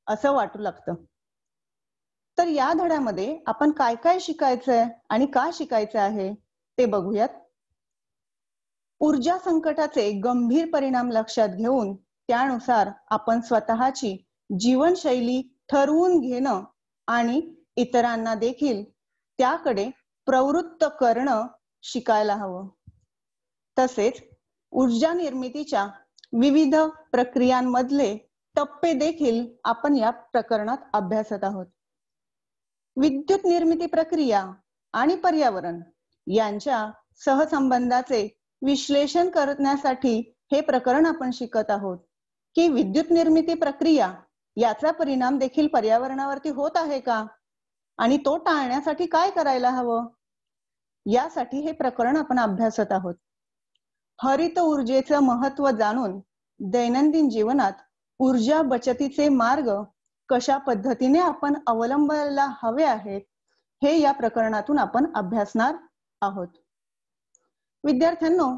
असं वाटू लागतं. तर या धड्यामध्ये आपण काय काय शिकायचंय आणि का शिकायचं आहे ते बघूयात. ऊर्जा संकटाचे गंभीर परिणाम लक्षात घेऊन त्यानुसार आपण स्वतःची जीवनशैली ठरवून घेणं आणि इतरांना देखील त्याकडे प्रवृत्त करणं शिकायला हवं. तसेच ऊर्जा निर्मितीच्या विविध प्रक्रियांमधले टप्पे देखील आपण या प्रकरणात अभ्यासत आहोत. विद्युत निर्मिती प्रक्रिया आणि पर्यावरण यांच्या सहसंबंधाचे विश्लेषण करण्यासाठी हे प्रकरण आपण शिकत आहोत की विद्युत निर्मिती प्रक्रिया याचा परिणाम देखील पर्यावरणावरती होत आहे का आणि तो टाळण्यासाठी काय करायला हवं, यासाठी हे प्रकरण आपण अभ्यासत आहोत. हरित ऊर्जेचं महत्व जाणून दैनंदिन जीवनात ऊर्जा बचतीचे मार्ग कशा पद्धतीने आपण अवलंबायला हवे आहेत हे या प्रकरणातून आपण अभ्यासणार आहोत. विद्यार्थ्यांनो,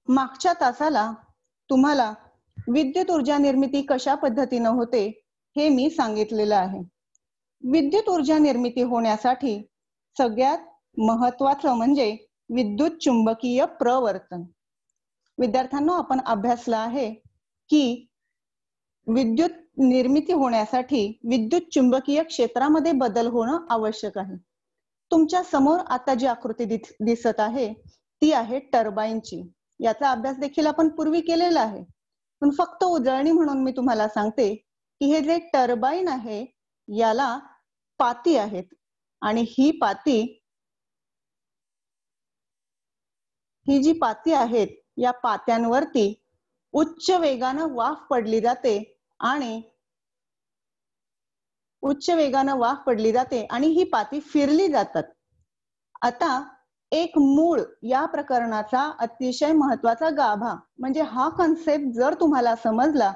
मागच्या तासाला तुम्हाला विद्युत ऊर्जा निर्मिती कशा पद्धतीने होते हे मी सांगितलेलं आहे. विद्युत ऊर्जा निर्मिती होण्यासाठी सगळ्यात महत्वाचं म्हणजे विद्युत चुंबकीय प्रवर्तन. विद्यार्थ्यांनो, आपण अभ्यासलं आहे की विद्युत निर्मिती होण्यासाठी विद्युत चुंबकीय क्षेत्रामध्ये बदल होणं आवश्यक आहे. तुमच्या समोर आता जी आकृती दिसत आहे ती आहे टर्बाईनची. याचा अभ्यास देखील आपण पूर्वी केलेला आहे, पण फक्त उजळणी म्हणून मी तुम्हाला सांगते की हे जे टर्बाईन आहे याला पाती आहेत आणि ही जी पाती आहेत या पात्यांवरती उच्च वेगानं वाफ पडली जाते आणि ही पाती फिरली जातात. आता एक मूळ या प्रकरणाचा अतिशय महत्वाचा गाभा म्हणजे हा कन्सेप्ट जर तुम्हाला समजला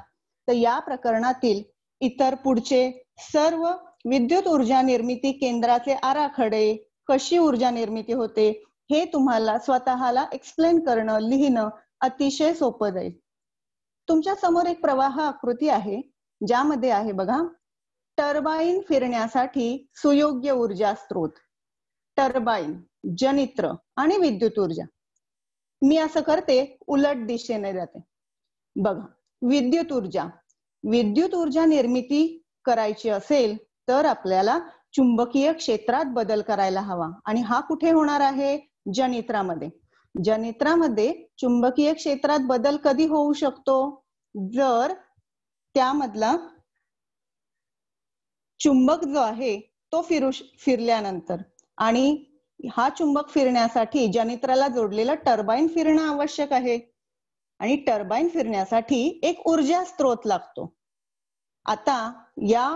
तर या प्रकरणातील इतर पुढचे सर्व विद्युत ऊर्जा निर्मिती केंद्राचे आराखडे, कशी ऊर्जा निर्मिती होते हे तुम्हाला स्वतःला एक्सप्लेन करणं, लिहिणं अतिशय सोपं जाईल. तुमच्या समोर एक प्रवाह आकृती आहे ज्यामध्ये आहे बघा, टर्बाईन फिरण्यासाठी सुयोग्य ऊर्जा स्त्रोत, टर्बाईन, जनित्र आणि विद्युत ऊर्जा. मी असं करते, उलट दिशेने जाते. बघा, विद्युत ऊर्जा निर्मिती करायची असेल तर आपल्याला चुंबकीय क्षेत्रात बदल करायला हवा आणि हा कुठे होणार आहे? जनित्रामध्ये. जनित्रामध्ये चुंबकीय क्षेत्रात बदल कधी होऊ शकतो? जर त्यामधला चुंबक जो आहे तो फिरल्यानंतर. आणि हा चुंबक फिरण्यासाठी जनित्राला जोडलेला टर्बाईन फिरणं आवश्यक आहे आणि टर्बाईन फिरण्यासाठी एक ऊर्जा स्त्रोत लागतो. आता या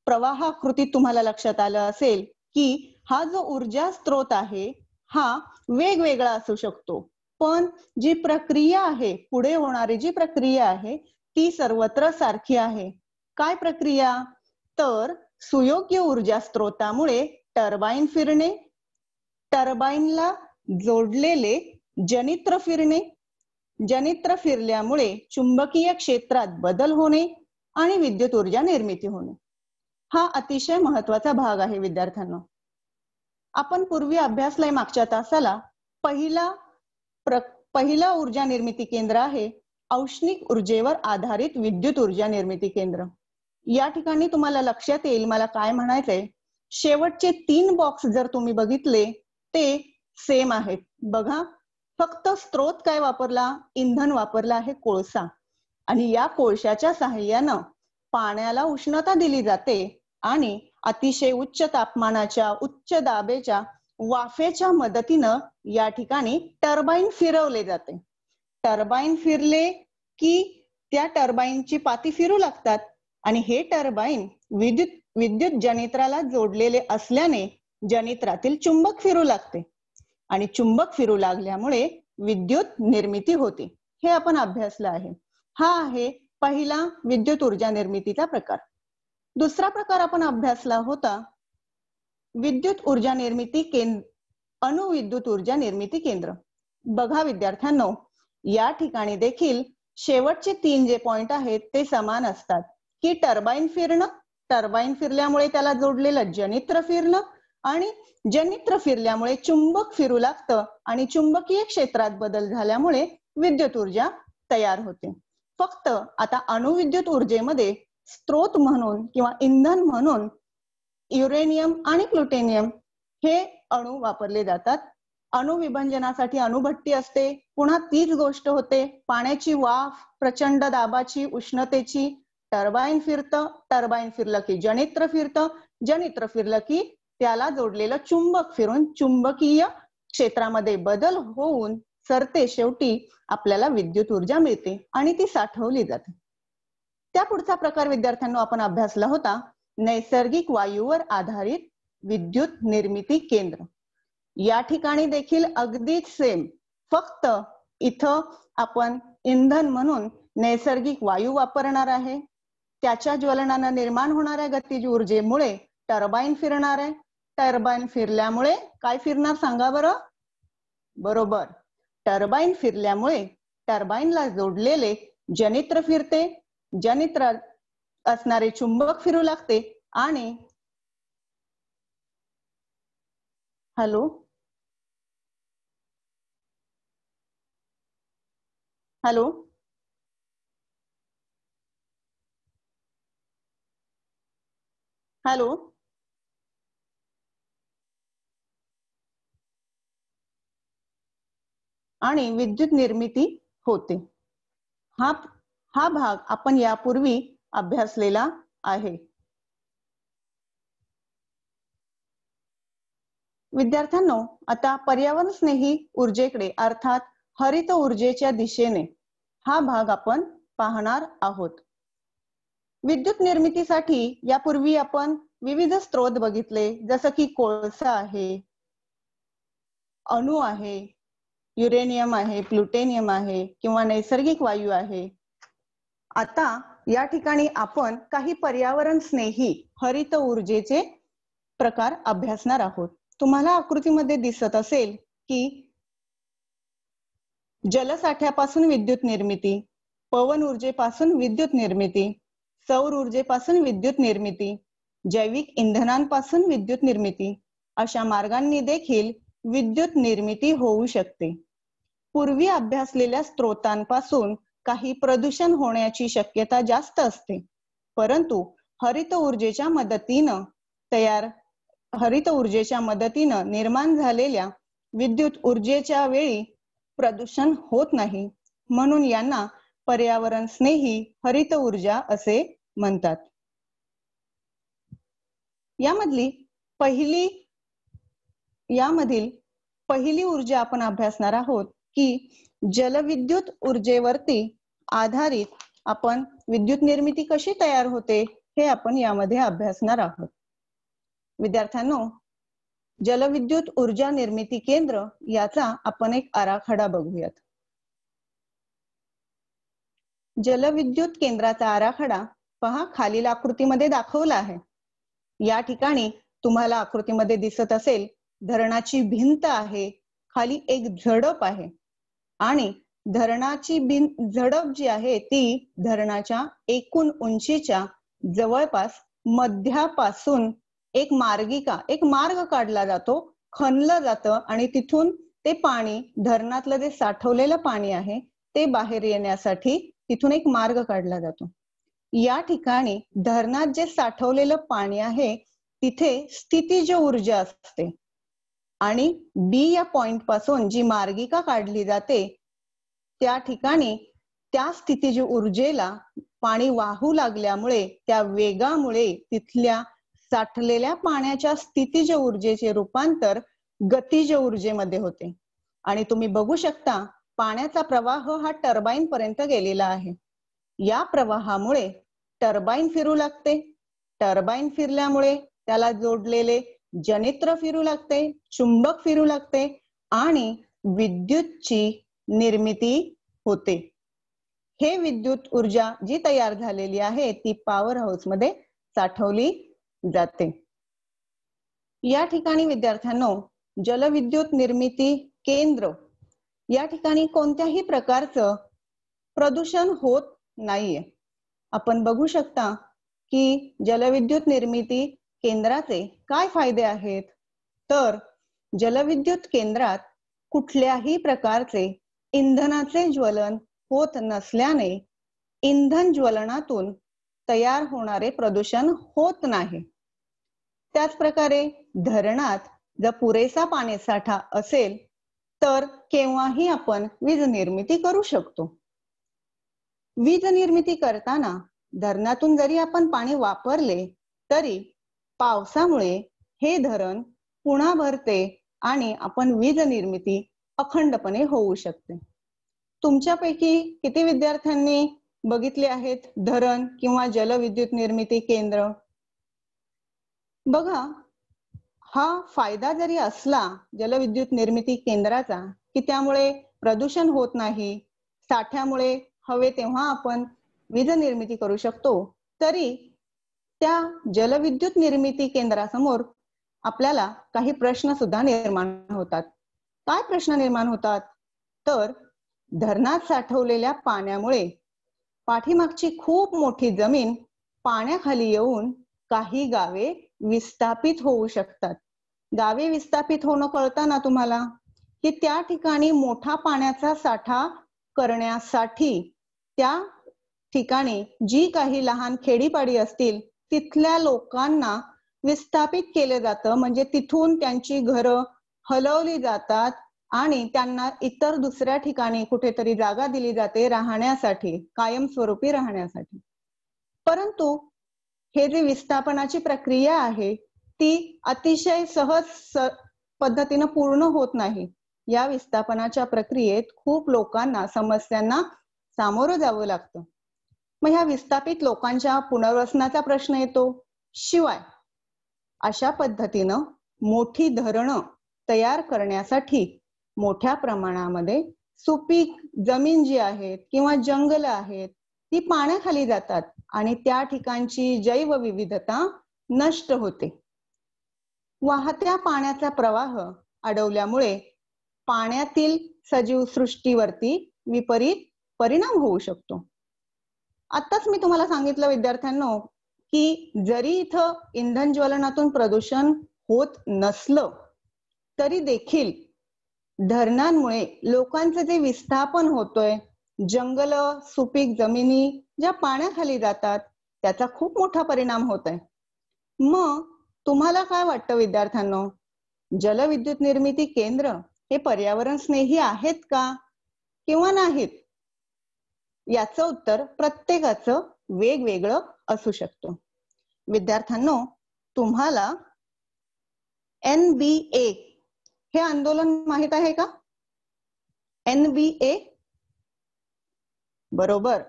प्रवाहाकृतीत तुम्हाला लक्षात आलं असेल की हा जो ऊर्जा स्त्रोत आहे हा वेगवेगळा असू शकतो, पण जी प्रक्रिया आहे, पुढे होणारी जी प्रक्रिया आहे ती सर्वत्र सारखी आहे. काय प्रक्रिया? तर सुयोग्य ऊर्जा स्त्रोतामुळे टर्बाईन फिरणे, टर्बाईनला जोडलेले जनित्र फिरणे, जनित्र फिरल्यामुळे चुंबकीय क्षेत्रात बदल होणे आणि विद्युत ऊर्जा निर्मिती होणे. हा अतिशय महत्वाचा भाग आहे विद्यार्थ्यांनो. आपण पूर्वी अभ्यासलाय मागच्या तासाला पहिला ऊर्जा निर्मिती केंद्र आहे औष्णिक ऊर्जेवर आधारित विद्युत ऊर्जा निर्मिती केंद्र. या ठिकाणी तुम्हाला लक्षात येईल मला काय म्हणायचंय. शेवटचे 3 बॉक्स जर तुम्ही बघितले ते सेम आहेत. बघा, फक्त स्त्रोत काय वापरला? इंधन वापरला आहे कोळसा, आणि या कोळशाच्या सहाय्यानं पाण्याला उष्णता दिली जाते आणि अतिशय उच्च तापमानाच्या, उच्च दाबेच्या वाफेच्या मदतीनं या ठिकाणी टर्बाईन फिरवले जाते. टर्बाईन फिरले की त्या टर्बाईनची पाती फिरू लागतात आणि हे टर्बाईन विद्युत जनित्राला जोडलेले असल्याने जनित्रातील चुंबक फिरू लागते आणि चुंबक फिरू लागल्यामुळे विद्युत निर्मिती होते. हे आपण अभ्यासलं आहे. हा आहे पहिला विद्युत ऊर्जा निर्मितीचा प्रकार. दुसरा प्रकार आपण अभ्यासला होता विद्युत ऊर्जा निर्मिती केंद्र, अणुविद्युत ऊर्जा निर्मिती केंद्र. बघा विद्यार्थ्यांनो, या ठिकाणी देखील शेवटचे 3 जे पॉइंट आहेत ते समान असतात की टर्बाईन फिरणं, टर्बाईन फिरल्यामुळे त्याला जोडलेलं जनित्र फिरणं आणि जनित्र फिरल्यामुळे चुंबक फिरू लागतं आणि चुंबकीय क्षेत्रात बदल झाल्यामुळे विद्युत ऊर्जा तयार होते. फक्त आता अणुविद्युत ऊर्जेमध्ये स्त्रोत म्हणून किंवा इंधन म्हणून युरेनियम आणि प्लुटोनियम हे अणू वापरले जातात. अणुविभंजनासाठी अणुभट्टी असते. पुन्हा तीच गोष्ट होते, पाण्याची वाफ, प्रचंड दाबाची, उष्णतेची, टर्बाईन फिरतं, टर्बाईन फिरलं की जनित्र फिरतं, जनित्र फिरलं की त्याला जोडलेलं चुंबक फिरून चुंबकीय क्षेत्रामध्ये बदल होऊन सरते शेवटी आपल्याला विद्युत ऊर्जा मिळते आणि ती साठवली जाते. त्या पुढचा प्रकार विद्यार्थ्यांना आपण अभ्यासला होता, नैसर्गिक वायूवर आधारित विद्युत निर्मिती केंद्र. या ठिकाणी देखील अगदीच सेम, फक्त इथं आपण इंधन म्हणून नैसर्गिक वायू वापरणार आहे. त्याच्या ज्वलनानं निर्माण होणाऱ्या गतिज ऊर्जेमुळे टर्बाईन फिरणार आहे. टर्बाईन फिरल्यामुळे काय फिरणार सांगा बरं? बरोबर, टर्बाईन फिरल्यामुळे टर्बाईनला जोडलेले जनित्र फिरते, जनित्र असणारे चुंबक फिरू लागते आणि हॅलो हॅलो हॅलो आणि विद्युत निर्मिती होते. हा भाग आपण यापूर्वी अभ्यासलेला आहे. विद्यार्थ्यांनो, आता पर्यावरण स्नेही ऊर्जेकडे अर्थात हरित ऊर्जेच्या दिशेने हा भाग आपण पाहणार आहोत. विद्युत निर्मितीसाठी यापूर्वी आपण विविध स्रोत बघितले, जसं की कोळसा आहे, अणू आहे, युरेनियम आहे, प्लुटोनियम आहे किंवा नैसर्गिक वायू आहे. आता या ठिकाणी आपण काही पर्यावरण स्नेही हरित ऊर्जेचे प्रकार अभ्यासणार आहोत. तुम्हाला आकृतीमध्ये दिसत असेल की जलसाठ्यापासून विद्युत निर्मिती, पवन ऊर्जेपासून विद्युत निर्मिती, सौर ऊर्जेपासून विद्युत निर्मिती, जैविक इंधनांपासून विद्युत निर्मिती अशा मार्गांनी देखील विद्युत निर्मिती होऊ शकते. पूर्वी अभ्यासलेल्या स्त्रोतांपासून काही प्रदूषण होण्याची शक्यता जास्त असते, परंतु हरित ऊर्जेच्या मदतीनं निर्माण झालेल्या विद्युत ऊर्जेच्या वेळी प्रदूषण होत नाही, म्हणून यांना पर्यावरण स्नेही हरित ऊर्जा असे म्हणतात. यामधील पहिली ऊर्जा आपण अभ्यासणार आहोत की जलविद्युत ऊर्जेवरती आधारित आपण विद्युत निर्मिती कशी तयार होते हे आपण यामध्ये अभ्यासणार आहोत. विद्यार्थ्यांनो, जलविद्युत ऊर्जा निर्मिती केंद्र याचा आपण एक आराखडा बघूयात. जलविद्युत केंद्राचा आराखडा पहा, खालील आकृतीमध्ये दाखवला आहे. या ठिकाणी तुम्हाला आकृतीमध्ये दिसत असेल, धरणाची भिंत आहे, खाली एक झडप आहे आणि धरणाची झडप जी आहे ती धरणाच्या एकूण उंचीच्या जवळपास मध्यापासून एक मार्ग काढला जातो, खणलं जातं आणि तिथून ते पाणी, धरणातलं जे साठवलेलं पाणी आहे ते बाहेर येण्यासाठी तिथून एक मार्ग काढला जातो. या ठिकाणी धरणात जे साठवलेलं पाणी आहे तिथे स्थितीज ऊर्जा असते आणि बी या पॉइंट पासून जी मार्गिका काढली जाते त्या ठिकाणी त्या स्थितीज ऊर्जेला पाणी वाहू लागल्यामुळे, त्या वेगामुळे तिथल्या साठलेल्या पाण्याच्या स्थितीज ऊर्जेचे रूपांतर गतिज ऊर्जेमध्ये होते आणि तुम्ही बघू शकता पाण्याचा प्रवाह हा टर्बाईन पर्यंत गेलेला आहे. या प्रवाहामुळे टर्बाईन फिरू लागते, टर्बाईन फिरल्यामुळे त्याला जोडलेले जनित्र फिरू लागते, चुंबक फिरू लागते आणि विद्युतची निर्मिती होते. हे विद्युत ऊर्जा जी तयार झालेली आहे ती पॉवर हाऊस मध्ये साठवली जाते. या ठिकाणी विद्यार्थ्यांनो, जलविद्युत निर्मिती केंद्र या ठिकाणी कोणत्याही प्रकारचं प्रदूषण होत नाहीये. आपण बघू शकता की जलविद्युत निर्मिती केंद्राचे काय फायदे आहेत. तर जलविद्युत केंद्रात कुठल्याही प्रकारचे इंधनाचे ज्वलन होत नसल्याने इंधन ज्वलनातून तयार होणारे प्रदूषण होत नाही. त्याच प्रकारे धरणात जर पुरेसा पाणीसाठा असेल तर केव्हाही आपण वीज निर्मिती करू शकतो. वीज निर्मिती करताना धरणातून जरी आपण पाणी वापरले तरी पावसामुळे हे धरण पुन्हा भरते आणि आपण वीज निर्मिती अखंडपणे होऊ शकते. तुमच्यापैकी किती विद्यार्थ्यांनी बघितले आहेत धरण किंवा जलविद्युत निर्मिती केंद्र? बघा, हा फायदा जरी असला जलविद्युत निर्मिती केंद्राचा की त्यामुळे प्रदूषण होत नाही, साठ्यामुळे हवे तेव्हा आपण वीज निर्मिती करू शकतो, तरी त्या जलविद्युत निर्मिती केंद्रासमोर आपल्याला काही प्रश्न सुद्धा निर्माण होतात. काय प्रश्न निर्माण होतात? तर धरणात साठवलेल्या पाण्यामुळे पाठीमागची खूप मोठी जमीन पाण्याखाली येऊन काही गावे विस्थापित होऊ शकतात. गावे विस्थापित होणं कळतं ना तुम्हाला, की त्या ठिकाणी मोठा पाण्याचा साठा करण्यासाठी त्या ठिकाणी जी काही लहान खेडीपाडी असतील तिथल्या लोकांना विस्थापित केले जातं, म्हणजे तिथून त्यांची घरं हलवली जातात आणि त्यांना इतर दुसऱ्या ठिकाणी कुठेतरी जागा दिली जाते राहण्यासाठी, कायमस्वरूपी राहण्यासाठी. परंतु हे जे विस्थापनाची प्रक्रिया आहे ती अतिशय सहज पद्धतीनं पूर्ण होत नाही. या विस्थापनाच्या प्रक्रियेत खूप लोकांना समस्यांना सामोरं जावं लागतं. मग ह्या विस्थापित लोकांच्या पुनर्वसनाचा प्रश्न येतो. शिवाय अशा पद्धतीनं मोठी धरणं तयार करण्यासाठी मोठ्या प्रमाणामध्ये सुपीक जमीन जी आहेत किंवा जंगल आहेत ती पाण्याखाली जातात आणि त्या ठिकाणची जैवविविधता नष्ट होते. वाहत्या पाण्याचा प्रवाह अडवल्यामुळे पाण्यातील सजीव सृष्टीवरती विपरीत परिणाम होऊ शकतो. आताच मी तुम्हाला सांगितलं विद्यार्थ्यांनो की जरी इथं इंधन ज्वलनातून प्रदूषण होत नसलं तरी देखील धरणांमुळे लोकांचे जे विस्थापन होतोय, जंगल सुपीक जमिनी ज्या पाण्याखाली जातात त्याचा खूप मोठा परिणाम होत आहे. मग तुम्हाला काय वाटतं विद्यार्थ्यांनो, जलविद्युत निर्मिती केंद्र हे पर्यावरण स्नेही आहेत का किंवा नाहीत? याचं उत्तर प्रत्येकाचं वेगवेगळं असू शकतं. विद्यार्थ्यांनो, तुम्हाला NBA हे आंदोलन माहित आहे का? NBA बरोबर.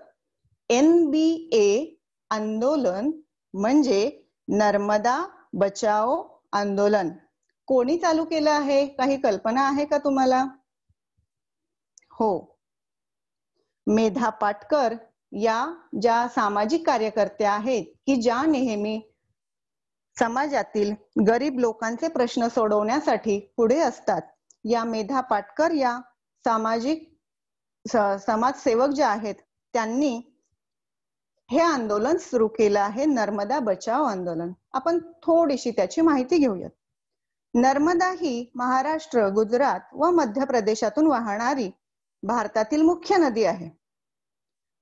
NBA आंदोलन म्हणजे नर्मदा बचाओ आंदोलन. कोणी चालू केलं आहे? काही कल्पना आहे का तुम्हाला? हो, मेधा पाटकर या ज्या सामाजिक कार्यकर्त्या आहेत की ज्या नेहमी समाजातील गरीब लोकांचे प्रश्न सोडवण्यासाठी पुढे असतात, या मेधा पाटकर या सामाजिक समाजसेवक ज्या आहेत त्यांनी हे आंदोलन सुरू केलं आहे, नर्मदा बचाओ आंदोलन. आपण थोडीशी त्याची माहिती घेऊयात. नर्मदा ही महाराष्ट्र, गुजरात व मध्य प्रदेशातून वाहणारी भारतातील मुख्य नदी आहे.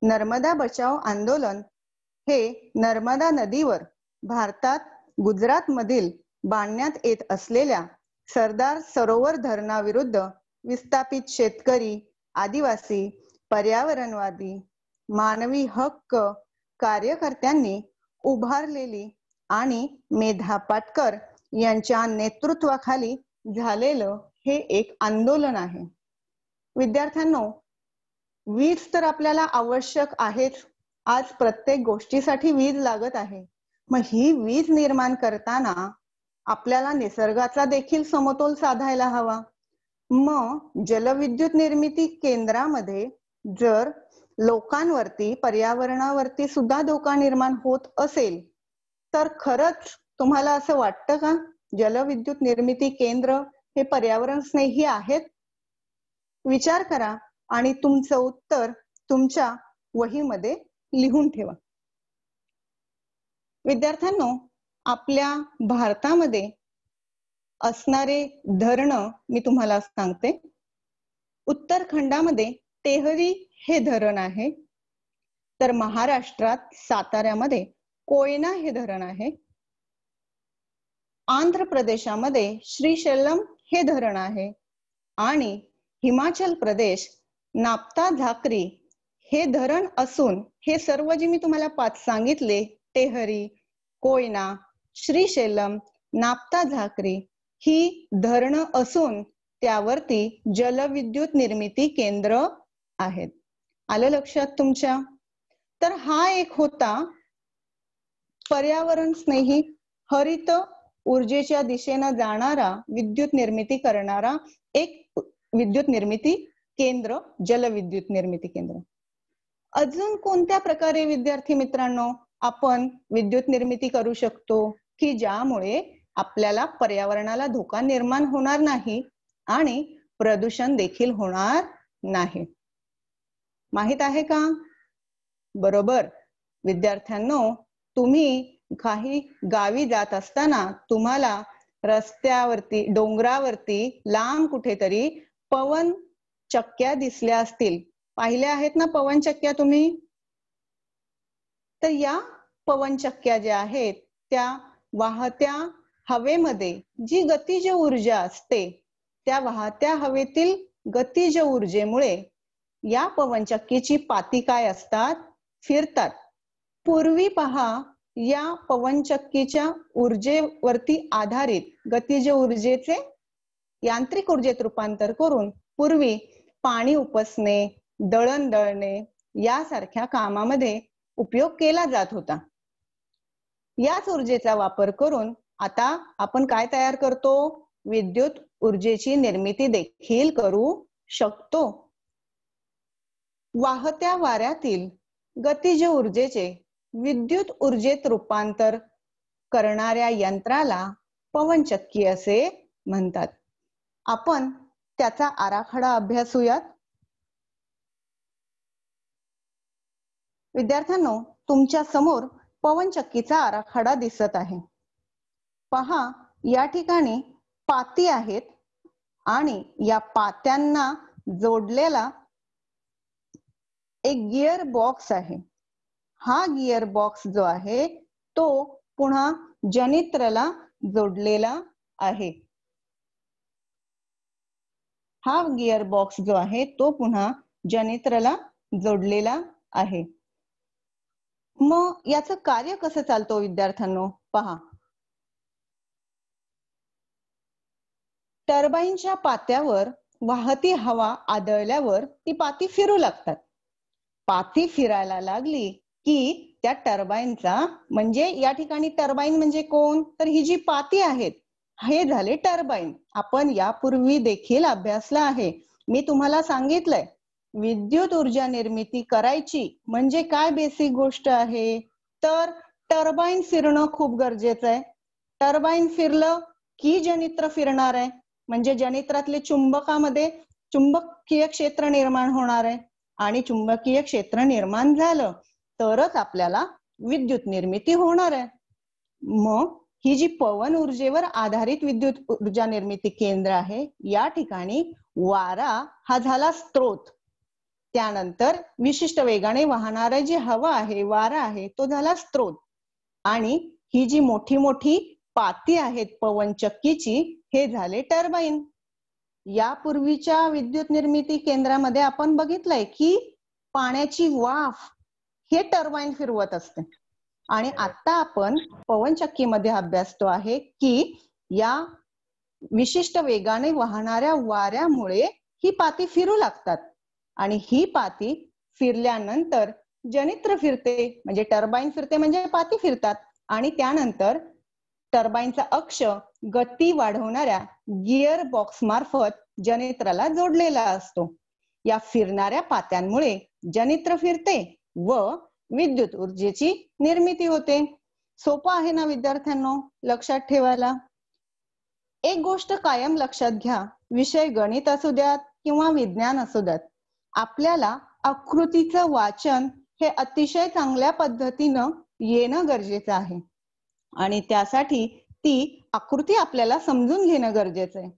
नर्मदा बचाओ आंदोलन हे नर्मदा नदीवर भारतात गुजरात मधील बांधण्यात येत असलेल्या सरदार सरोवर धरणाविरुद्ध विस्थापित शेतकरी, आदिवासी, पर्यावरणवादी, मानवी हक्क कार्यकर्त्यांनी उभारलेली आणि मेधा पाटकर यांच्या नेतृत्वाखाली झालेलं हे एक आंदोलन आहे. विद्यार्थ्यांनो, वीज तर आपल्याला आवश्यक आहेच. आज प्रत्येक गोष्टीसाठी वीज लागत आहे. मग ही वीज निर्माण करताना आपल्याला निसर्गाचा देखील समतोल साधायला हवा. मग जलविद्युत निर्मिती केंद्रामध्ये जर लोकांवरती, पर्यावरणावरती सुद्धा धोका निर्माण होत असेल तर खरंच तुम्हाला असं वाटतं का जलविद्युत निर्मिती केंद्र हे पर्यावरण स्नेही आहेत? विचार करा आणि तुमचं उत्तर तुमच्या वहीमध्ये लिहून ठेवा. विद्यार्थ्यांनो, आपल्या भारतामध्ये असणारे धरण मी तुम्हाला सांगते. उत्तराखंडामध्ये तेहरी हे धरण आहे, तर महाराष्ट्रात साताऱ्यामध्ये कोयना हे धरण आहे. आंध्र प्रदेशामध्ये श्रीशैलम हे धरण आहे आणि हिमाचल प्रदेश नाप्ता झाकरी हे धरण असून हे सर्व जे मी तुम्हाला 5 सांगितले, टेहरी, कोयना, श्रीशैलम, नाप्ता झाकरी ही धरणं असून त्यावरती जलविद्युत निर्मिती केंद्र आहेत. आलं लक्षात तुमच्या? तर हा एक होता पर्यावरण स्नेही हरित ऊर्जेच्या दिशेनं जाणारा विद्युत निर्मिती करणारा एक विद्युत निर्मिती केंद्र, जलविद्युत निर्मिती केंद्र. अजून कोणत्या प्रकारे विद्यार्थी मित्रांनो आपण विद्युत निर्मिती करू शकतो की ज्यामुळे आपल्याला पर्यावरणाला धोका निर्माण होणार नाही आणि प्रदूषण देखील होणार नाही? माहित आहे का? बरोबर. विद्यार्थ्यांनो, तुम्ही काही गावी जात असताना तुम्हाला रस्त्यावरती, डोंगरावरती लांब कुठेतरी पवन चक्क्या दिसल्या असतील. पाहिल्या आहेत ना पवन चक्क्या तुम्ही? तर या पवन चक्क्या ज्या आहेत त्या वाहत्या हवेमध्ये जी गतिज ऊर्जा असते, त्या वाहत्या हवेतील गतिज ऊर्जेमुळे या पवनचक्कीची पाती काय असतात? फिरतात. पूर्वी पहा, या पवनचक्कीच्या ऊर्जेवरती आधारित गतिज ऊर्जेचे यांत्रिक ऊर्जेत रूपांतर करून पूर्वी पाणी उपसणे, दळण दळणे यासारख्या कामामध्ये उपयोग केला जात होता. याच ऊर्जेचा वापर करून आता आपण काय तयार करतो? विद्युत ऊर्जेची निर्मिती देखील करू शकतो. वाहत्या वाऱ्यातील गतिज ऊर्जेचे विद्युत ऊर्जेत रूपांतर करणाऱ्या यंत्राला पवनचक्की असे म्हणतात. आपण त्याचा आराखडा अभ्यासूयात. विद्यार्थ्यांनो, तुमच्या समोर पवनचक्कीचा आराखडा दिसत आहे. पहा, या ठिकाणी पाती आहेत आणि या पात्यांना जोडलेला एक गिअर बॉक्स आहे. हा गिअर बॉक्स जो आहे तो पुन्हा जनित्रला जोडलेला आहे. हा गिअर बॉक्स जो आहे तो पुन्हा जनित्रला जोडलेला आहे. मग याचं कार्य कसं चालतं विद्यार्थ्यांनो? पहा, टर्बाईनच्या पात्यावर वाहती हवा आदळल्यावर ती पाती फिरू लागतात. पाती फिरायला लागली की त्या टर्बाईनचा, म्हणजे या ठिकाणी टर्बाईन म्हणजे कोण? तर ही जी पाती आहेत हे झाले टर्बाईन. आपण यापूर्वी देखील अभ्यासला आहे. मी तुम्हाला सांगितलंय विद्युत ऊर्जा निर्मिती करायची म्हणजे काय बेसिक गोष्ट आहे? तर टर्बाईन फिरणं खूप गरजेचं आहे. टर्बाईन फिरलं की जनित्र फिरणार आहे, म्हणजे जनित्रातले चुंबकामध्ये चुंबकीय क्षेत्र निर्माण होणार आहे आणि चुंबकीय क्षेत्र निर्माण झालं तरच आपल्याला विद्युत निर्मिती होणार आहे. मग ही जी पवन ऊर्जेवर आधारित विद्युत ऊर्जा निर्मिती केंद्र आहे, या ठिकाणी वारा हा झाला स्त्रोत, त्यानंतर विशिष्ट वेगाने वाहणारा जी हवा आहे, वारा आहे, तो झाला स्त्रोत, आणि ही जी मोठी मोठी पाती आहेत पवनचक्कीची हे झाले टर्बाईन. यापूर्वीच्या विद्युत निर्मिती केंद्रामध्ये आपण बघितलंय की पाण्याची वाफ हे टर्बाईन फिरवत असते, आणि आता आपण पवनचक्कीमध्ये अभ्यासतो आहे की या विशिष्ट वेगाने वाहणाऱ्या वाऱ्यामुळे ही पाती फिरू लागतात आणि ही पाती फिरल्यानंतर जनित्र फिरते, म्हणजे टर्बाईन फिरते म्हणजे पाती फिरतात, आणि त्यानंतर टर्बाईनचा अक्ष गती वाढवणाऱ्या गिअर बॉक्स मार्फत जनित्राला जोडलेला असतो. या फिरणाऱ्या पात्यांमुळे जनित्र फिरते व विद्युत ऊर्जेची निर्मिती होते. सोपं आहे ना विद्यार्थ्यांनो लक्षात ठेवायला? एक गोष्ट कायम लक्षात घ्या, विषय गणित असू द्यात किंवा विज्ञान असू द्यात, आपल्याला आकृतीचं वाचन हे अतिशय चांगल्या पद्धतीनं येणं गरजेचं आहे. आणि त्यासाठी ती आकृती आपल्याला समजून घेणं गरजेचं आहे.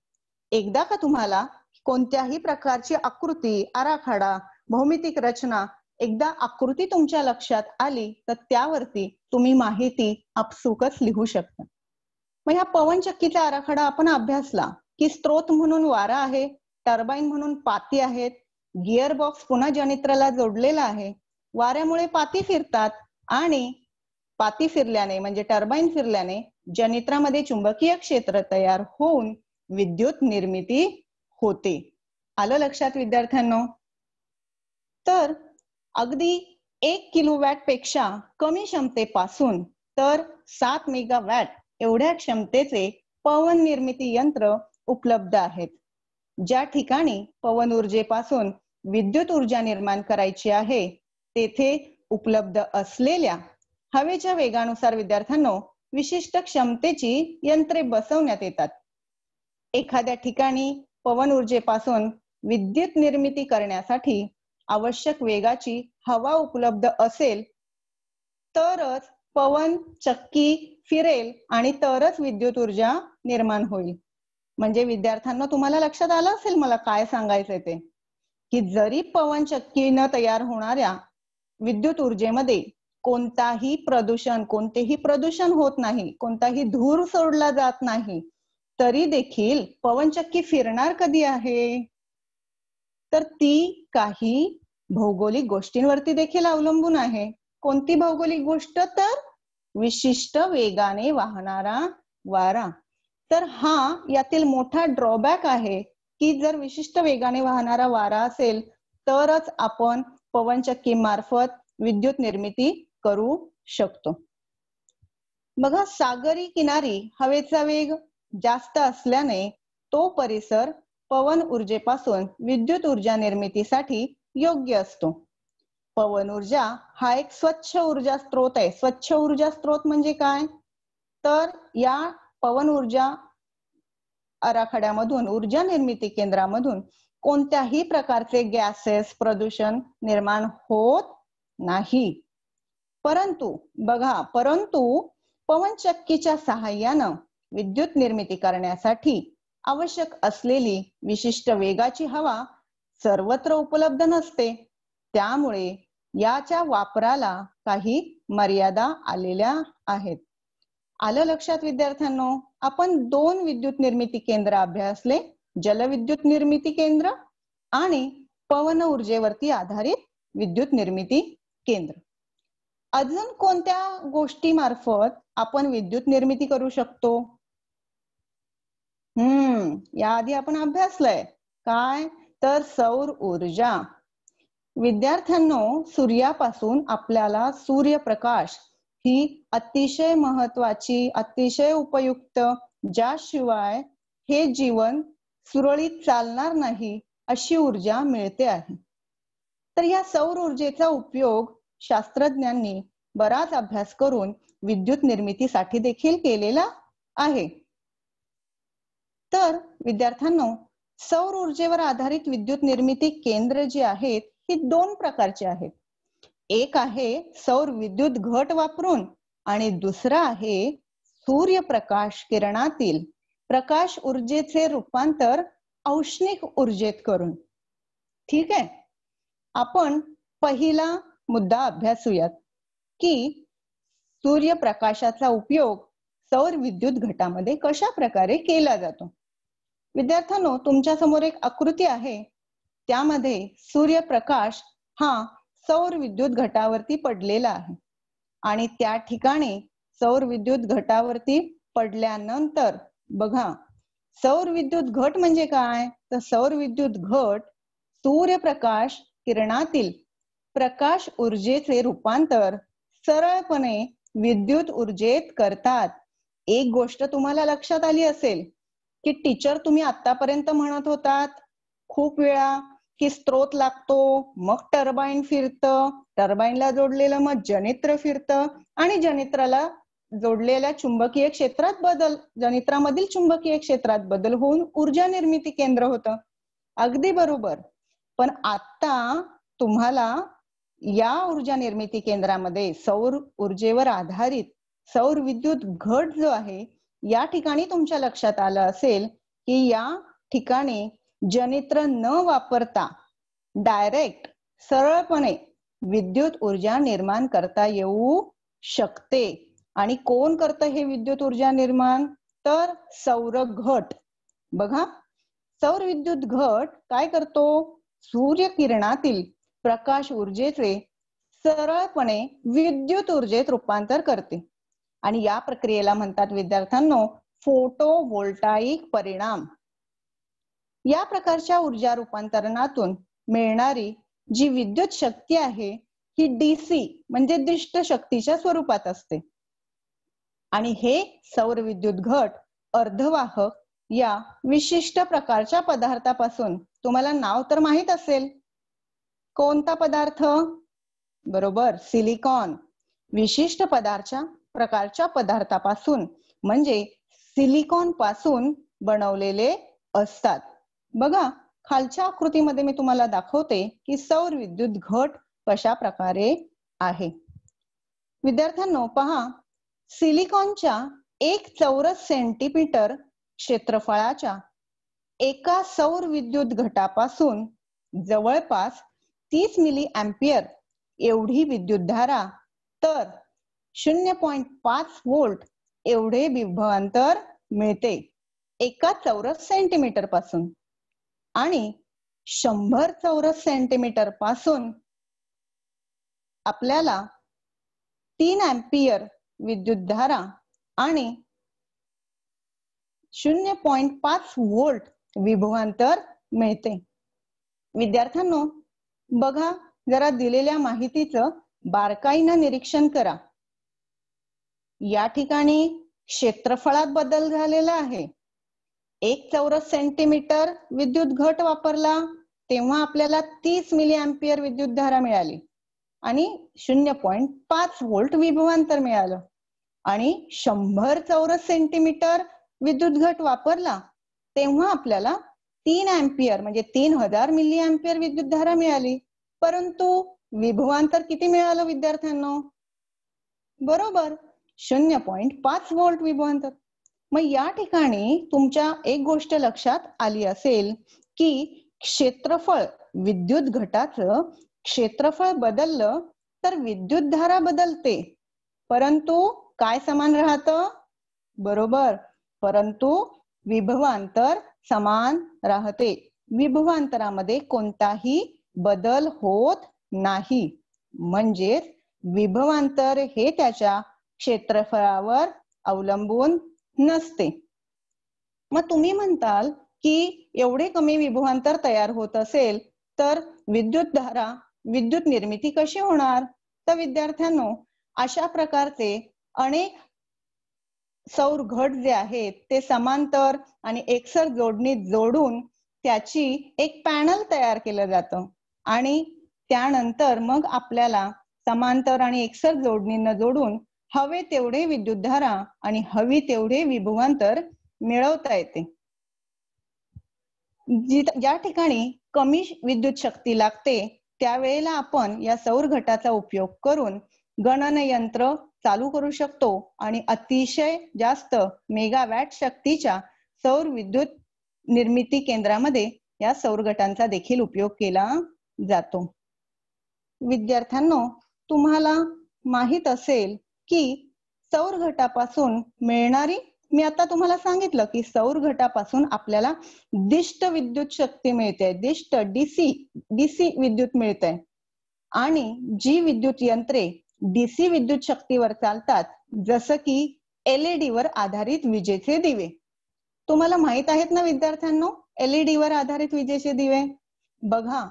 एकदा का तुम्हाला कोणत्याही प्रकारची आकृती, आराखडा, भौमितिक रचना, एकदा आकृती तुमच्या लक्षात आली तर त्यावरती तुम्ही माहिती आपसुकच लिहू शकता. मग ह्या पवनचक्कीचा आराखडा आपण अभ्यासला की स्त्रोत म्हणून वारा आहे, टर्बाईन म्हणून पाती आहेत, गिअर बॉक्स पुन्हा जनित्राला जोडलेला आहे. वाऱ्यामुळे पाती फिरतात आणि पाती फिरल्याने म्हणजे टर्बाईन फिरल्याने जनित्रामध्ये चुंबकीय क्षेत्र तयार होऊन विद्युत निर्मिती होते. आलं लक्षात विद्यार्थ्यांनो? तर अगदी 1 किलोवॅट पेक्षा कमी क्षमतेपासून तर 7 मेगावॅट एवढ्या क्षमतेचे पवन निर्मिती यंत्र उपलब्ध आहेत. ज्या ठिकाणी पवन ऊर्जेपासून विद्युत ऊर्जा निर्माण करायची आहे तेथे उपलब्ध असलेल्या हवेच्या वेगानुसार विद्यार्थ्यांनो विशिष्ट क्षमतेची यंत्रे बसवण्यात येतात. एखाद्या ठिकाणी पवन ऊर्जेपासून विद्युत निर्मिती करण्यासाठी आवश्यक वेगाची हवा उपलब्ध असेल तरच पवन चक्की फिरेल आणि तरच विद्युत ऊर्जा निर्माण होईल. म्हणजे विद्यार्थ्यांना तुम्हाला लक्षात आलं असेल मला काय सांगायचंय ते, की जरी पवन चक्कीनं तयार होणाऱ्या विद्युत ऊर्जेमध्ये कोणतेही प्रदूषण होत नाही, कोणताही धूर सोडला जात नाही, तरी देखील पवनचक्की फिरणार कधी आहे? तर ती काही भौगोलिक गोष्टींवरती देखील अवलंबून आहे. कोणती भौगोलिक गोष्ट? तर विशिष्ट वेगाने वाहणारा वारा. तर हा यातील मोठा ड्रॉबॅक आहे की जर विशिष्ट वेगाने वाहणारा वारा असेल तरच आपण पवनचक्की मार्फत विद्युत निर्मिती करू शकतो. बघा, सागरी किनारी हवेचा वेग जास्त असल्याने तो परिसर पवन ऊर्जेपासून विद्युत ऊर्जा निर्मितीसाठी योग्य असतो. पवन ऊर्जा हा एक स्वच्छ ऊर्जा स्त्रोत आहे. स्वच्छ ऊर्जा स्त्रोत म्हणजे काय? तर या पवन ऊर्जा आराखड्यामधून, ऊर्जा निर्मिती केंद्रामधून कोणत्याही प्रकारचे गॅसेस, प्रदूषण निर्माण होत नाही. परंतु पवनचक्कीच्या सहाय्यानं विद्युत निर्मिती करण्यासाठी आवश्यक असलेली विशिष्ट वेगाची हवा सर्वत्र उपलब्ध नसते. त्यामुळे याच्या वापराला काही मर्यादा आलेल्या आहेत. आलं लक्षात विद्यार्थ्यांनो? आपण 2 विद्युत निर्मिती केंद्र अभ्यासले, जलविद्युत निर्मिती केंद्र आणि पवन ऊर्जेवरती आधारित विद्युत निर्मिती केंद्र. अजून कोणत्या गोष्टी मार्फत आपण विद्युत निर्मिती करू शकतो? याआधी आपण अभ्यासलंय काय? तर सौर ऊर्जा. विद्यार्थ्यांनो, सूर्यापासून आपल्याला सूर्यप्रकाश ही अतिशय महत्वाची, अतिशय उपयुक्त, ज्याशिवाय हे जीवन सुरळीत चालणार नाही अशी ऊर्जा मिळते आहे. तर या सौर ऊर्जेचा उपयोग शास्त्रज्ञांनी बराच अभ्यास करून विद्युत निर्मितीसाठी देखील केलेला आहे. तर विद्यार्थ्यांनो, सौर ऊर्जेवर आधारित विद्युत निर्मिती केंद्र जी आहेत ही 2 प्रकारचे आहेत. एक आहे सौर विद्युत घट वापरून आणि दुसरा आहे सूर्यप्रकाश किरणातील प्रकाश ऊर्जेचे रूपांतर औष्णिक ऊर्जेत करून. ठीक आहे, आपण पहिला मुद्दा अभ्यासूयात की सूर्यप्रकाशाचा उपयोग सौर विद्युत घटामध्ये कशा प्रकारे केला जातो. विद्यार्थ्यांनो, तुमच्या समोर एक आकृती आहे, त्यामध्ये सूर्यप्रकाश हा सौर विद्युत घटावरती पडलेला आहे आणि त्या ठिकाणी सौर विद्युत घटावरती पडल्यानंतर बघा, सौर विद्युत घट म्हणजे काय? तर सौर विद्युत घट सूर्यप्रकाश किरणातील प्रकाश ऊर्जेचे रूपांतर सरळपणे विद्युत ऊर्जेत करतात. एक गोष्ट तुम्हाला लक्षात आली असेल की टीचर तुम्ही आतापर्यंत म्हणत होतात खूप वेळा की स्त्रोत लागतो, मग टर्बाईन फिरतं, टर्बाईनला जोडलेलं मग जनित्र फिरतं आणि जनित्राला जोडलेल्या चुंबकीय क्षेत्रात बदल, जनित्रामधील चुंबकीय क्षेत्रात बदल होऊन ऊर्जा निर्मिती केंद्र होतं. अगदी बरोबर. पण आता तुम्हाला या ऊर्जा निर्मिती केंद्रामध्ये सौर ऊर्जेवर आधारित सौर विद्युत घट जो आहे, या ठिकाणी तुमच्या लक्षात आलं असेल की या ठिकाणी जनित्र न वापरता डायरेक्ट सरळपणे विद्युत ऊर्जा निर्माण करता येऊ शकते. आणि कोण करतं हे विद्युत ऊर्जा निर्माण? तर सौर घट. बघा, सौर विद्युत घट काय करतो? सूर्यकिरणातील प्रकाश ऊर्जेचे सरळपणे विद्युत ऊर्जेत रूपांतर करते. आणि या प्रक्रियेला म्हणतात विद्यार्थ्यांनो फोटोव्होल्टाईक परिणाम. या प्रकारच्या ऊर्जा रूपांतरणातून मिळणारी जी विद्युत शक्ती आहे ही डीसी म्हणजे दृष्ट शक्तीच्या स्वरूपात असते. आणि हे सौर विद्युत घट अर्धवाहक या विशिष्ट प्रकारच्या पदार्थापासून, तुम्हाला नाव तर माहित असेल, कोणता पदार्थ? बरोबर, सिलिकॉन. विशिष्ट प्रकारच्या पदार्थापासून म्हणजे सिलिकॉन पासून बनवलेले असतात. बघा, खालच्या आकृतीमध्ये मी तुम्हाला दाखवते की सौर विद्युत घट कशा प्रकारे आहे. विद्यार्थ्यांनो पहा, सिलिकॉनच्या 1 चौरस सेंटीमीटर क्षेत्रफळाच्या एका सौर विद्युत घटापासून जवळपास 30 मिली अँपिअर एवढी विद्युतधारा तर 0.5 व्होल्ट एवढे विभवांतर मिळते एका चौरस सेंटीमीटर पासून. आणि 100 चौरस सेंटीमीटर पासून आपल्याला 3 अँपिअर विद्युतधारा आणि 0.5 व्होल्ट विभवांतर मिळते. विद्यार्थ्यांनो बघा, जरा दिलेल्या माहितीचं बारकाईनं निरीक्षण करा. या ठिकाणी क्षेत्रफळात बदल झालेला आहे. 1 चौरस सेंटीमीटर विद्युत घट वापरला तेव्हा आपल्याला 30 मिली अँपिअर विद्युतधारा मिळाली आणि 0.5 व्होल्ट विभवांतर मिळालं. आणि 100 चौरस सेंटीमीटर विद्युत घट वापरला तेव्हा आपल्याला 3 अँपिअर म्हणजे 3000 मिली अँपिअर विद्युतधारा मिळाली. परंतु विभवांतर किती मिळालं विद्यार्थ्यांनो? बरोबर, 0.5 व्होल्ट विभवांतर. मग या ठिकाणी तुमच्या एक गोष्ट लक्षात आली असेल की क्षेत्रफळ, विद्युत घटाचं क्षेत्रफळ बदललं तर विद्युतधारा बदलते, परंतु काय समान राहतं? बरोबर, परंतु विभवांतर समान राहते. विभवांतरामध्ये कोणताही बदल होत नाही. म्हणजेच विभवांतर हे त्याच्या क्षेत्रफळावर अवलंबून नसते. मग तुम्ही म्हणताल की एवढे कमी विभवांतर तयार होत असेल तर विद्युतधारा, विद्युत निर्मिती कशी होणार? तर विद्यार्थ्यांनो अशा प्रकारचे अनेक सौर घट जे आहेत ते समांतर आणि एकसर जोडणीत जोडून त्याची एक पॅनल तयार केलं जातं. आणि त्यानंतर मग आपल्याला समांतर आणि एकसर जोडणीनं जोडून हवे तेवढे विद्युतधारा आणि हवी तेवढे विभवांतर मिळवता येते. ज्या ठिकाणी कमी विद्युत शक्ती लागते त्यावेळेला आपण या सौर घटाचा उपयोग करून गणनयंत्र चालू करू शकतो आणि अतिशय जास्त मेगावॅट शक्तीच्या सौर विद्युत निर्मिती केंद्रामध्ये या सौर घटांचा देखील उपयोग केला जातो. विद्यार्थ्यांनो तुम्हाला माहित असेल की सौर घटापासून मिळणारी, मी आता तुम्हाला सांगितलं की सौर घटापासून आपल्याला दिष्ट विद्युत शक्ती मिळते, दिष्ट डीसी विद्युत मिळते. आणि जी विद्युत यंत्रे डीसी विद्युत शक्तीवर चालतात जसं की एलईडी वर आधारित विजेचे दिवे, तुम्हाला माहित आहेत ना विद्यार्थ्यांनो एलईडी वर आधारित विजेचे दिवे? बघा,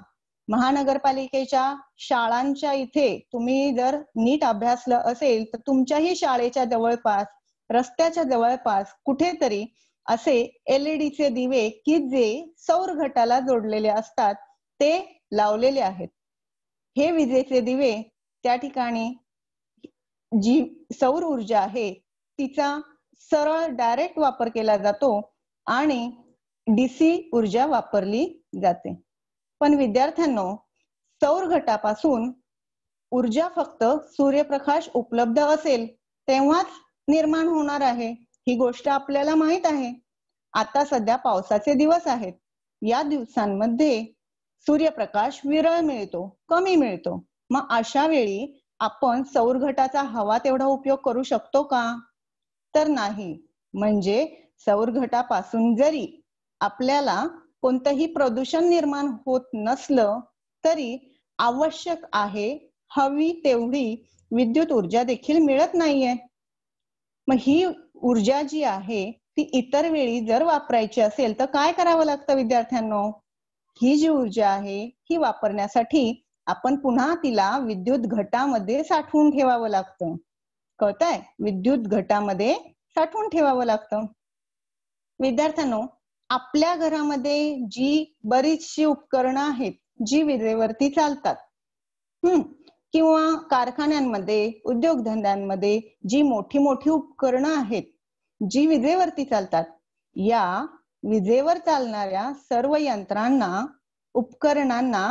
महानगरपालिकेच्या शाळांच्या इथे तुम्ही जर नीट अभ्यासलं असेल तर तुमच्याही शाळेच्या जवळपास, रस्त्याच्या जवळपास कुठेतरी असे एलईडीचे दिवे की जे सौर घटाला जोडलेले असतात ते लावलेले आहेत. हे विजेचे दिवे त्या ठिकाणी जी सौर ऊर्जा आहे तिचा सरळ डायरेक्ट वापर केला जातो आणि डीसी ऊर्जा वापरली जाते. पण विद्यार्थ्यांनो सौर घटापासून ऊर्जा फक्त सूर्यप्रकाश उपलब्ध असेल तेव्हाच निर्माण होणार आहे, ही गोष्ट आपल्याला माहित आहे. आता सध्या पावसाचे दिवस आहेत. या दिवसांमध्ये सूर्यप्रकाश विरळ मिळतो, कमी मिळतो. मग अशा वेळी आपण सौर घटाचा हवा तेवढा उपयोग करू शकतो का? तर नाही. म्हणजे सौर घटापासून जरी आपल्याला कोणतंही प्रदूषण निर्माण होत नसलं तरी आवश्यक आहे हवी तेवढी विद्युत ऊर्जा देखील मिळत नाहीये. मग ही ऊर्जा जी आहे ती इतर वेळी जर वापरायची असेल तर काय करावं लागतं विद्यार्थ्यांनो? ही जी ऊर्जा आहे ही वापरण्यासाठी आपण पुन्हा तिला विद्युत घटामध्ये साठवून ठेवावं लागतं. कळतंय? विद्युत घटामध्ये साठवून ठेवावं लागतं. विद्यार्थ्यांनो, आपल्या घरामध्ये जी बरीचशी उपकरणं आहेत जी विजेवरती चालतात, किंवा कारखान्यांमध्ये, उद्योगधंद्यांमध्ये जी मोठी मोठी उपकरणं आहेत जी विजेवरती चालतात, या विजेवर चालणाऱ्या सर्व यंत्रांना, उपकरणांना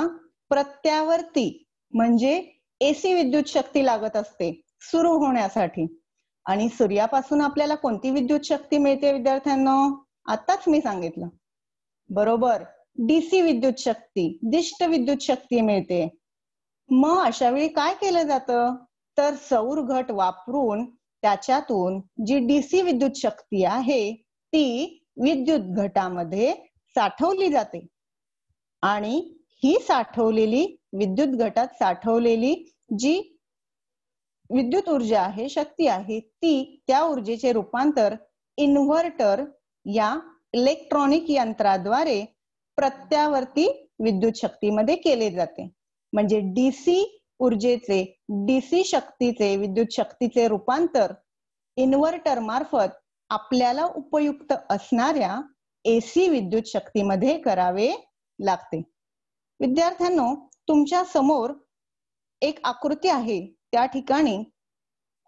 प्रत्यावर्ती म्हणजे एसी विद्युत शक्ती लागत असते सुरू होण्यासाठी. आणि सूर्यापासून आपल्याला कोणती विद्युत शक्ती मिळते विद्यार्थ्यांनो? आताच मी सांगितलं बरोबर, डीसी विद्युत शक्ती, दिष्ट विद्युत शक्ती मिळते. मग अशा वेळी काय केलं जातं? तर सौर घट वापरून त्याच्यातून जी डीसी विद्युत शक्ती आहे ती विद्युत घटामध्ये साठवली जाते. आणि ही साठवलेली विद्युत घटात साठवलेली जी विद्युत ऊर्जा आहे, शक्ती आहे, ती त्या ऊर्जेचे रूपांतर इन्व्हर्टर या इलेक्ट्रॉनिक यंत्राद्वारे प्रत्यावर्ती विद्युत शक्तीमध्ये केले जाते. म्हणजे डीसी ऊर्जेचे, डीसी शक्तीचे, विद्युत शक्तीचे रूपांतर इन्व्हर्टर मार्फत आपल्याला उपयुक्त असणाऱ्या एसी विद्युत शक्तीमध्ये करावे लागते. विद्यार्थ्यांनो, तुमच्या समोर एक आकृती आहे. त्या ठिकाणी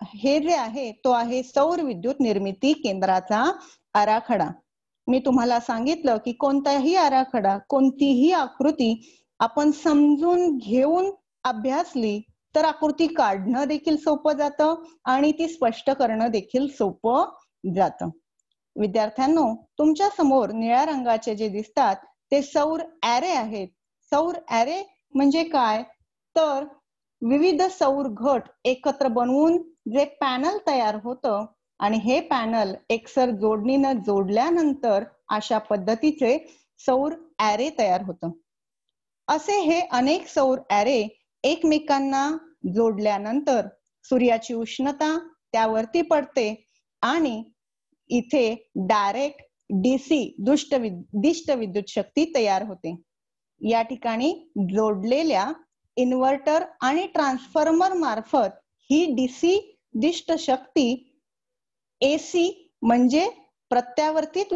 हे जे आहे तो आहे सौर विद्युत निर्मिती केंद्राचा आराखडा. मी तुम्हाला सांगितलं की कोणताही आराखडा, कोणतीही आकृती आपण समजून घेऊन अभ्यासली तर आकृती काढणं देखील सोपं जातं आणि ती स्पष्ट करणं देखील सोपं जातं. विद्यार्थ्यांनो, तुमच्या समोर निळ्या रंगाचे जे दिसतात ते सौर ॲरे आहेत. सौर ॲरे म्हणजे काय? तर विविध सौर घट एकत्र बनवून जे पॅनल तयार होतं आणि हे पॅनल एकसर जोडणीनं जोडल्यानंतर अशा पद्धतीचे सौर ॲरे तयार होतं. असे हे अनेक सौर ॲरे एकमेकांना जोडल्यानंतर सूर्याची उष्णता त्यावरती पडते आणि इथे डायरेक्ट डीसी दिष्ट विद्युत शक्ती तयार होते. या ठिकाणी जोडलेल्या इन्व्हर्टर आणि ट्रान्सफॉर्मर मार्फत ही डीसी दिष्ट शक्ती एसी म्हणजे प्रत्यावर्तित